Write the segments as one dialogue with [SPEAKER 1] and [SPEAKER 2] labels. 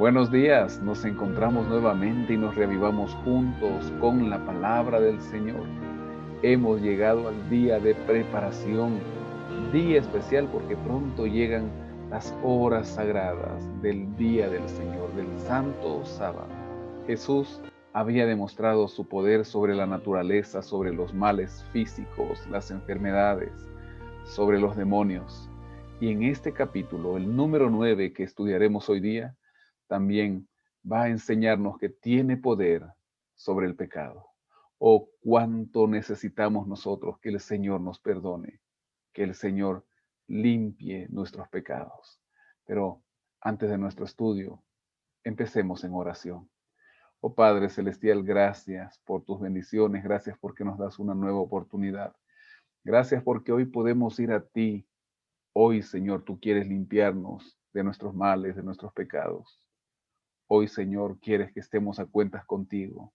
[SPEAKER 1] Buenos días, nos encontramos nuevamente y nos reavivamos juntos con la palabra del Señor. Hemos llegado al día de preparación, día especial porque pronto llegan las horas sagradas del día del Señor, del Santo Sábado. Jesús había demostrado su poder sobre la naturaleza, sobre los males físicos, las enfermedades, sobre los demonios. Y en este capítulo, el número 9 que estudiaremos hoy día, también va a enseñarnos que tiene poder sobre el pecado. O cuánto necesitamos nosotros que el Señor nos perdone, que el Señor limpie nuestros pecados. Pero antes de nuestro estudio, empecemos en oración. Oh Padre Celestial, gracias por tus bendiciones, gracias porque nos das una nueva oportunidad. Gracias porque hoy podemos ir a ti. Hoy, Señor, tú quieres limpiarnos de nuestros males, de nuestros pecados. Hoy, Señor, quieres que estemos a cuentas contigo,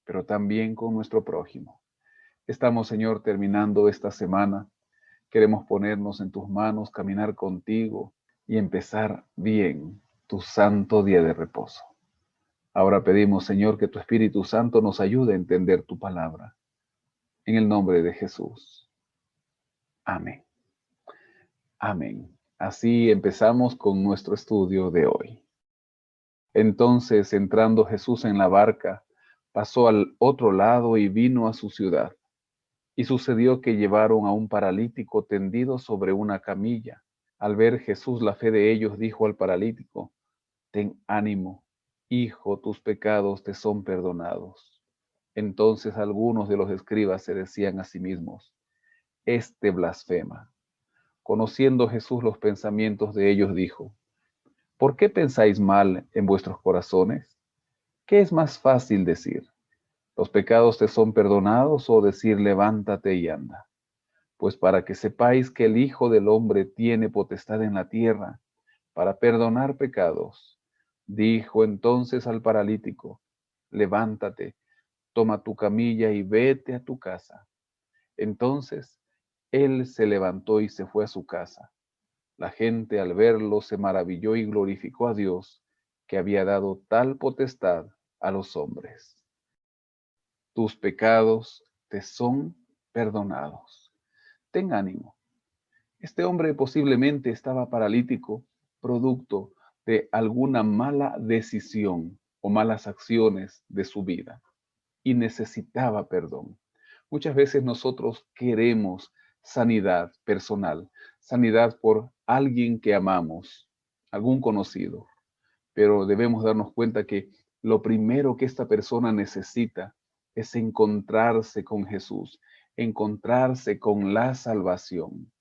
[SPEAKER 1] pero también con nuestro prójimo. Estamos, Señor, terminando esta semana. Queremos ponernos en tus manos, caminar contigo y empezar bien tu santo día de reposo. Ahora pedimos, Señor, que tu Espíritu Santo nos ayude a entender tu palabra. En el nombre de Jesús. Amén. Amén. Así empezamos con nuestro estudio de hoy. Entonces, entrando Jesús en la barca, pasó al otro lado y vino a su ciudad. Y sucedió que llevaron a un paralítico tendido sobre una camilla. Al ver Jesús la fe de ellos, dijo al paralítico: ten ánimo, hijo, tus pecados te son perdonados. Entonces algunos de los escribas se decían a sí mismos: este blasfema. Conociendo Jesús los pensamientos de ellos, dijo: ¿por qué pensáis mal en vuestros corazones? ¿Qué es más fácil decir: los pecados te son perdonados, o decir: levántate y anda? Pues para que sepáis que el Hijo del Hombre tiene potestad en la tierra para perdonar pecados. Dijo entonces al paralítico: levántate, toma tu camilla y vete a tu casa. Entonces él se levantó y se fue a su casa. La gente al verlo se maravilló y glorificó a Dios, que había dado tal potestad a los hombres. Tus pecados te son perdonados. Ten ánimo. Este hombre posiblemente estaba paralítico, producto de alguna mala decisión o malas acciones de su vida, y necesitaba perdón. Muchas veces nosotros queremos sanidad personal, sanidad por alguien que amamos, algún conocido, pero debemos darnos cuenta que lo primero que esta persona necesita es encontrarse con Jesús, encontrarse con la salvación,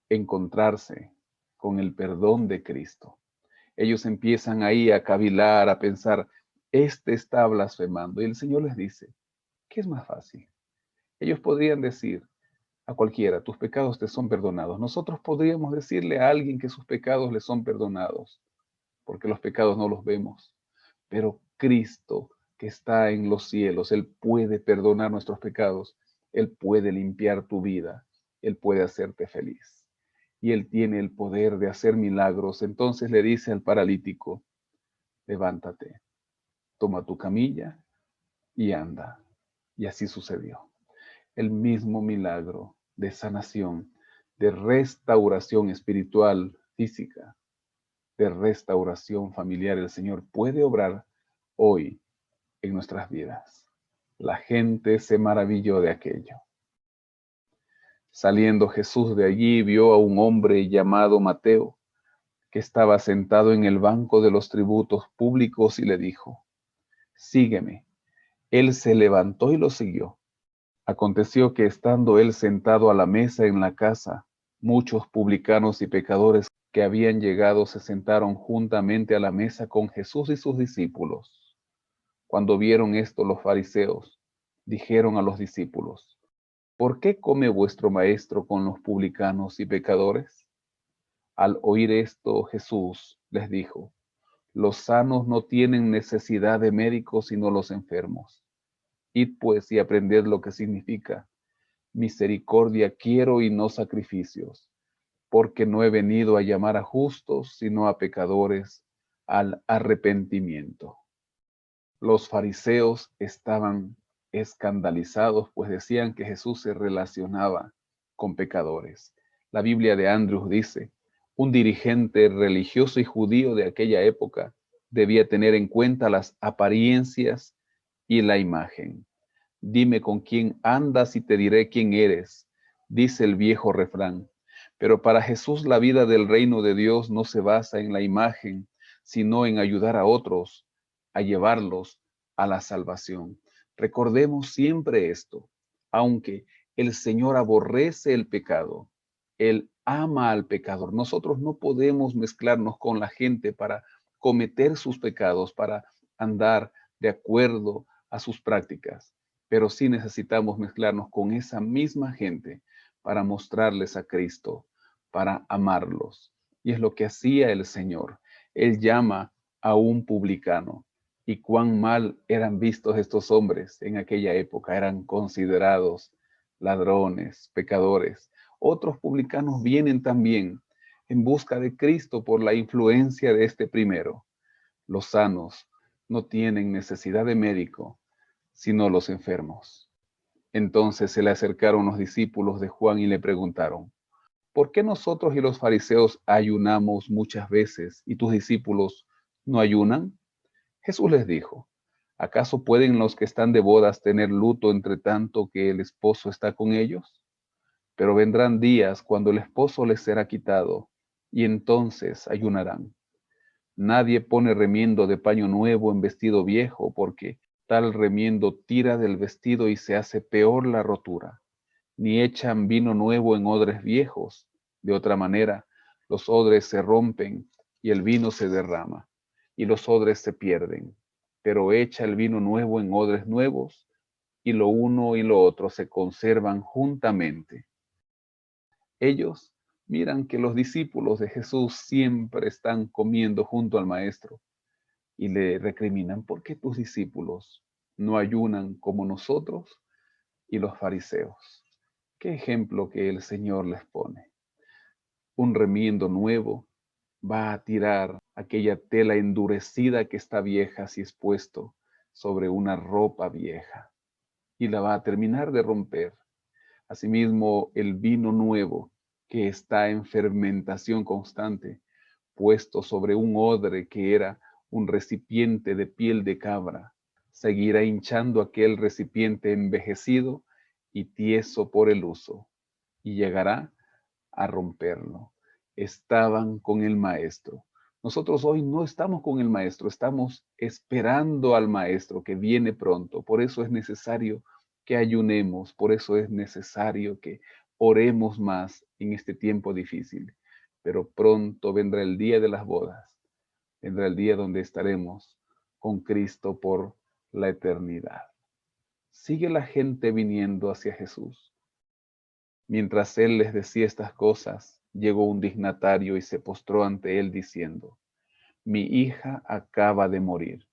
[SPEAKER 1] encontrarse con el perdón de Cristo. Ellos empiezan ahí a cavilar, a pensar: este está blasfemando. Y el Señor les dice: ¿qué es más fácil? Ellos podrían decir a cualquiera: tus pecados te son perdonados. Nosotros podríamos decirle a alguien que sus pecados le son perdonados, porque los pecados no los vemos. Pero Cristo, que está en los cielos, Él puede perdonar nuestros pecados. Él puede limpiar tu vida. Él puede hacerte feliz. Y Él tiene el poder de hacer milagros. Entonces le dice al paralítico: levántate, toma tu camilla y anda. Y así sucedió. El mismo milagro de sanación, de restauración espiritual, física, de restauración familiar, el Señor puede obrar hoy en nuestras vidas. La gente se maravilló de aquello. Saliendo Jesús de allí, vio a un hombre llamado Mateo, que estaba sentado en el banco de los tributos públicos, y le dijo: sígueme. Él se levantó y lo siguió. Aconteció que estando él sentado a la mesa en la casa, muchos publicanos y pecadores que habían llegado se sentaron juntamente a la mesa con Jesús y sus discípulos. Cuando vieron esto, los fariseos dijeron a los discípulos: ¿por qué come vuestro maestro con los publicanos y pecadores? Al oír esto, Jesús les dijo: los sanos no tienen necesidad de médicos, sino los enfermos. Id pues y aprended lo que significa: misericordia quiero y no sacrificios, porque no he venido a llamar a justos, sino a pecadores, al arrepentimiento. Los fariseos estaban escandalizados, pues decían que Jesús se relacionaba con pecadores. La Biblia de Andrews dice, un dirigente religioso y judío de aquella época debía tener en cuenta las apariencias y la imagen. Dime con quién andas y te diré quién eres, dice el viejo refrán. Pero para Jesús la vida del reino de Dios no se basa en la imagen, sino en ayudar a otros a llevarlos a la salvación. Recordemos siempre esto, aunque el Señor aborrece el pecado, Él ama al pecador. Nosotros no podemos mezclarnos con la gente para cometer sus pecados, para andar de acuerdo a sus prácticas, pero sí necesitamos mezclarnos con esa misma gente para mostrarles a Cristo, para amarlos. Y es lo que hacía el Señor. Él llama a un publicano. Y cuán mal eran vistos estos hombres en aquella época. Eran considerados ladrones, pecadores. Otros publicanos vienen también en busca de Cristo por la influencia de este primero. Los sanos no tienen necesidad de médico, sino los enfermos. Entonces se le acercaron los discípulos de Juan y le preguntaron, ¿por qué nosotros y los fariseos ayunamos muchas veces y tus discípulos no ayunan? Jesús les dijo, ¿acaso pueden los que están de bodas tener luto entre tanto que el esposo está con ellos? Pero vendrán días cuando el esposo les será quitado y entonces ayunarán. Nadie pone remiendo de paño nuevo en vestido viejo, porque tal remiendo tira del vestido y se hace peor la rotura. Ni echan vino nuevo en odres viejos. De otra manera, los odres se rompen y el vino se derrama, y los odres se pierden. Pero echa el vino nuevo en odres nuevos, y lo uno y lo otro se conservan juntamente. Ellos miran que los discípulos de Jesús siempre están comiendo junto al Maestro y le recriminan, ¿por qué tus discípulos no ayunan como nosotros y los fariseos? ¿Qué ejemplo que el Señor les pone? Un remiendo nuevo va a tirar aquella tela endurecida que está vieja si es puesto sobre una ropa vieja y la va a terminar de romper. Asimismo, el vino nuevo que está en fermentación constante, puesto sobre un odre que era un recipiente de piel de cabra, seguirá hinchando aquel recipiente envejecido y tieso por el uso, y llegará a romperlo. Estaban con el Maestro. Nosotros hoy no estamos con el Maestro, estamos esperando al Maestro que viene pronto. Por eso es necesario que ayunemos, por eso es necesario que oremos más en este tiempo difícil. Pero pronto vendrá el día de las bodas, vendrá el día donde estaremos con Cristo por la eternidad. Sigue la gente viniendo hacia Jesús. Mientras él les decía estas cosas, llegó un dignatario y se postró ante él diciendo, mi hija acaba de morir,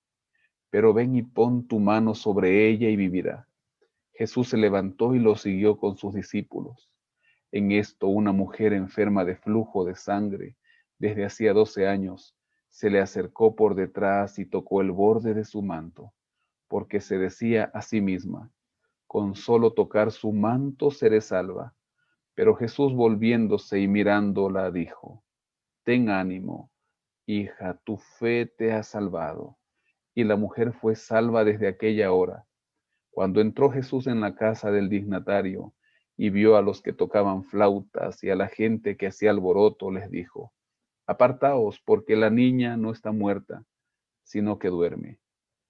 [SPEAKER 1] pero ven y pon tu mano sobre ella y vivirá. Jesús se levantó y lo siguió con sus discípulos. En esto una mujer enferma de flujo de sangre desde hacía 12 años se le acercó por detrás y tocó el borde de su manto, porque se decía a sí misma, con solo tocar su manto seré salva. Pero Jesús volviéndose y mirándola dijo, ten ánimo, hija, tu fe te ha salvado. Y la mujer fue salva desde aquella hora. Cuando entró Jesús en la casa del dignatario y vio a los que tocaban flautas y a la gente que hacía alboroto, les dijo, apartaos, porque la niña no está muerta, sino que duerme.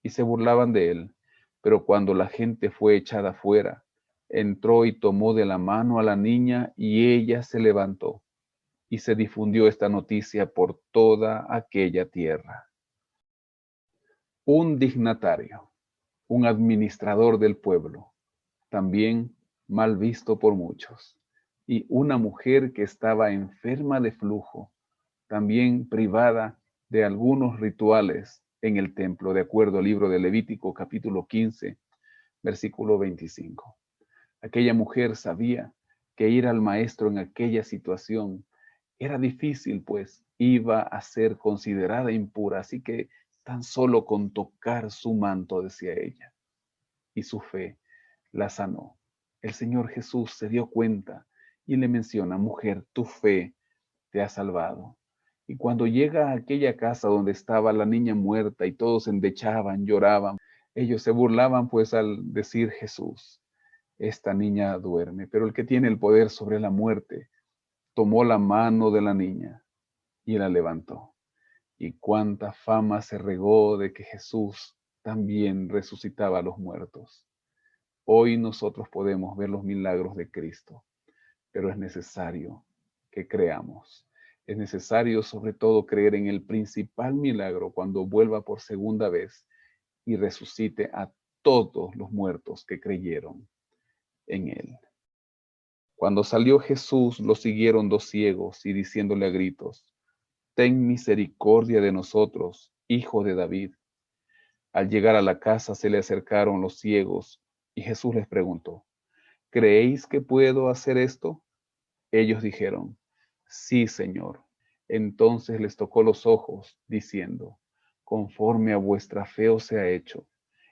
[SPEAKER 1] Y se burlaban de él. Pero cuando la gente fue echada fuera, entró y tomó de la mano a la niña y ella se levantó. Y se difundió esta noticia por toda aquella tierra. Un dignatario, un administrador del pueblo, también mal visto por muchos, y una mujer que estaba enferma de flujo, también privada de algunos rituales en el templo, de acuerdo al libro de Levítico capítulo 15, versículo 25. Aquella mujer sabía que ir al maestro en aquella situación era difícil, pues iba a ser considerada impura, así que tan solo con tocar su manto, decía ella, y su fe la sanó. El Señor Jesús se dio cuenta y le menciona: mujer, tu fe te ha salvado. Y cuando llega a aquella casa donde estaba la niña muerta y todos se endechaban, lloraban, ellos se burlaban pues al decir: Jesús, esta niña duerme, pero el que tiene el poder sobre la muerte tomó la mano de la niña y la levantó. Y cuánta fama se regó de que Jesús también resucitaba a los muertos. Hoy nosotros podemos ver los milagros de Cristo, pero es necesario que creamos. Es necesario sobre todo creer en el principal milagro cuando vuelva por segunda vez y resucite a todos los muertos que creyeron en él. Cuando salió Jesús, lo siguieron dos ciegos y diciéndole a gritos: ten misericordia de nosotros, hijo de David. Al llegar a la casa se le acercaron los ciegos y Jesús les preguntó: ¿creéis que puedo hacer esto? Ellos dijeron: sí, Señor. Entonces les tocó los ojos, diciendo: conforme a vuestra fe os sea hecho.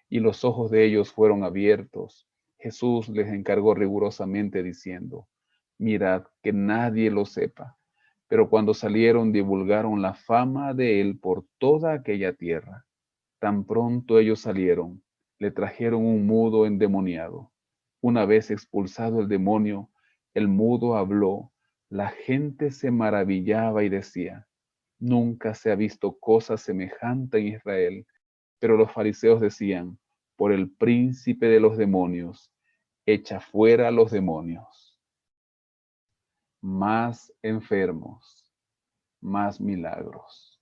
[SPEAKER 1] Y los ojos de ellos fueron abiertos. Jesús les encargó rigurosamente diciendo: mirad que nadie lo sepa. Pero cuando salieron divulgaron la fama de él por toda aquella tierra. Tan pronto ellos salieron, le trajeron un mudo endemoniado. Una vez expulsado el demonio, el mudo habló. La gente se maravillaba y decía: nunca se ha visto cosa semejante en Israel. Pero los fariseos decían: por el príncipe de los demonios, echa fuera a los demonios. Más enfermos, más milagros.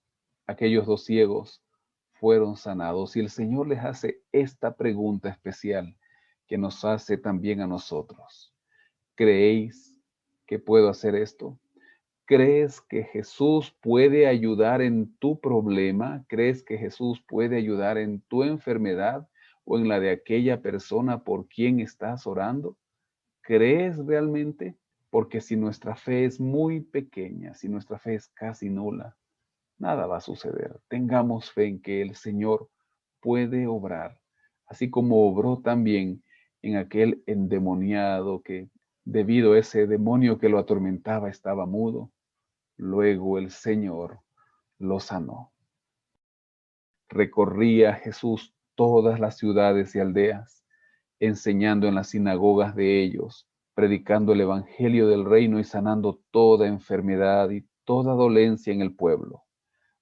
[SPEAKER 1] Aquellos dos ciegos fueron sanados y el Señor les hace esta pregunta especial que nos hace también a nosotros: ¿creéis que puedo hacer esto? ¿Crees que Jesús puede ayudar en tu problema? ¿Crees que Jesús puede ayudar en tu enfermedad o en la de aquella persona por quien estás orando? ¿Crees realmente? Porque si nuestra fe es muy pequeña, si nuestra fe es casi nula, nada va a suceder. Tengamos fe en que el Señor puede obrar, así como obró también en aquel endemoniado que, debido a ese demonio que lo atormentaba, estaba mudo. Luego el Señor lo sanó. Recorría Jesús todas las ciudades y aldeas, enseñando en las sinagogas de ellos, predicando el evangelio del reino y sanando toda enfermedad y toda dolencia en el pueblo.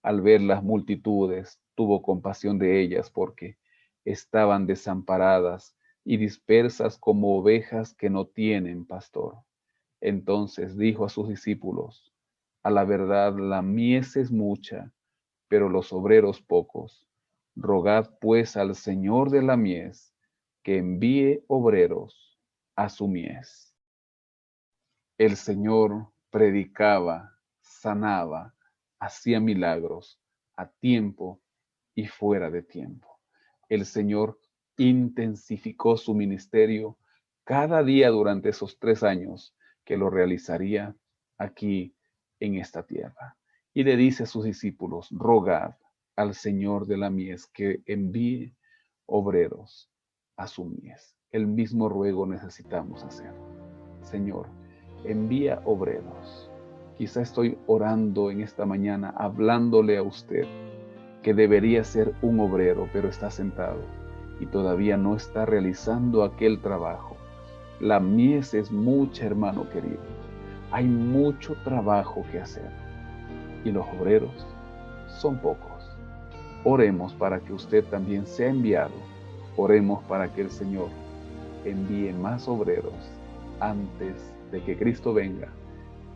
[SPEAKER 1] Al ver las multitudes, tuvo compasión de ellas porque estaban desamparadas y dispersas como ovejas que no tienen pastor. Entonces dijo a sus discípulos: a la verdad, la mies es mucha, pero los obreros pocos. Rogad pues al Señor de la mies que envíe obreros a su mies. El Señor predicaba, sanaba, hacía milagros a tiempo y fuera de tiempo. El Señor intensificó su ministerio cada día durante esos 3 años que lo realizaría aquí en esta tierra. Y le dice a sus discípulos: rogad al Señor de la mies que envíe obreros a su mies. El mismo ruego necesitamos hacer. Señor, envía obreros. Quizá estoy orando en esta mañana, hablándole a usted que debería ser un obrero, pero está sentado y todavía no está realizando aquel trabajo. La mies es mucha, hermano querido. Hay mucho trabajo que hacer y los obreros son pocos. Oremos para que usted también sea enviado. Oremos para que el Señor envíe más obreros antes de que Cristo venga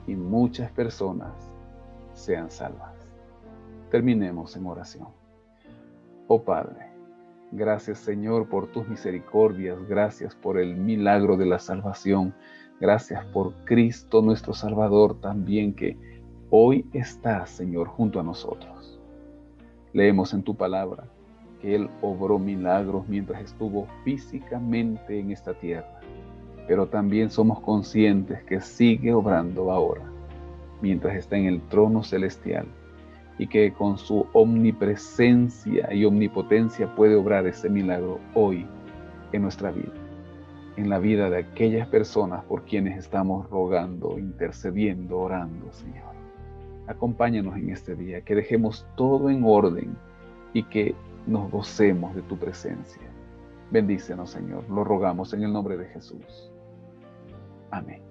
[SPEAKER 1] y muchas personas sean salvas. Terminemos en oración. Oh Padre, gracias Señor por tus misericordias, gracias por el milagro de la salvación, gracias por Cristo nuestro Salvador también, que hoy está, Señor, junto a nosotros. Leemos en tu palabra que Él obró milagros mientras estuvo físicamente en esta tierra, pero también somos conscientes que sigue obrando ahora. mientras está en el trono celestial, y que con su omnipresencia y omnipotencia puede obrar ese milagro hoy en nuestra vida, en la vida de aquellas personas por quienes estamos rogando, intercediendo, orando, Señor. Acompáñanos en este día, que dejemos todo en orden y que nos gocemos de tu presencia. Bendícenos, Señor, lo rogamos en el nombre de Jesús. Amén.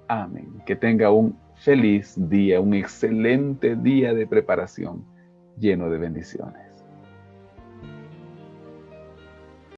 [SPEAKER 1] Amén. Que tenga un feliz día, un excelente día de preparación lleno de bendiciones.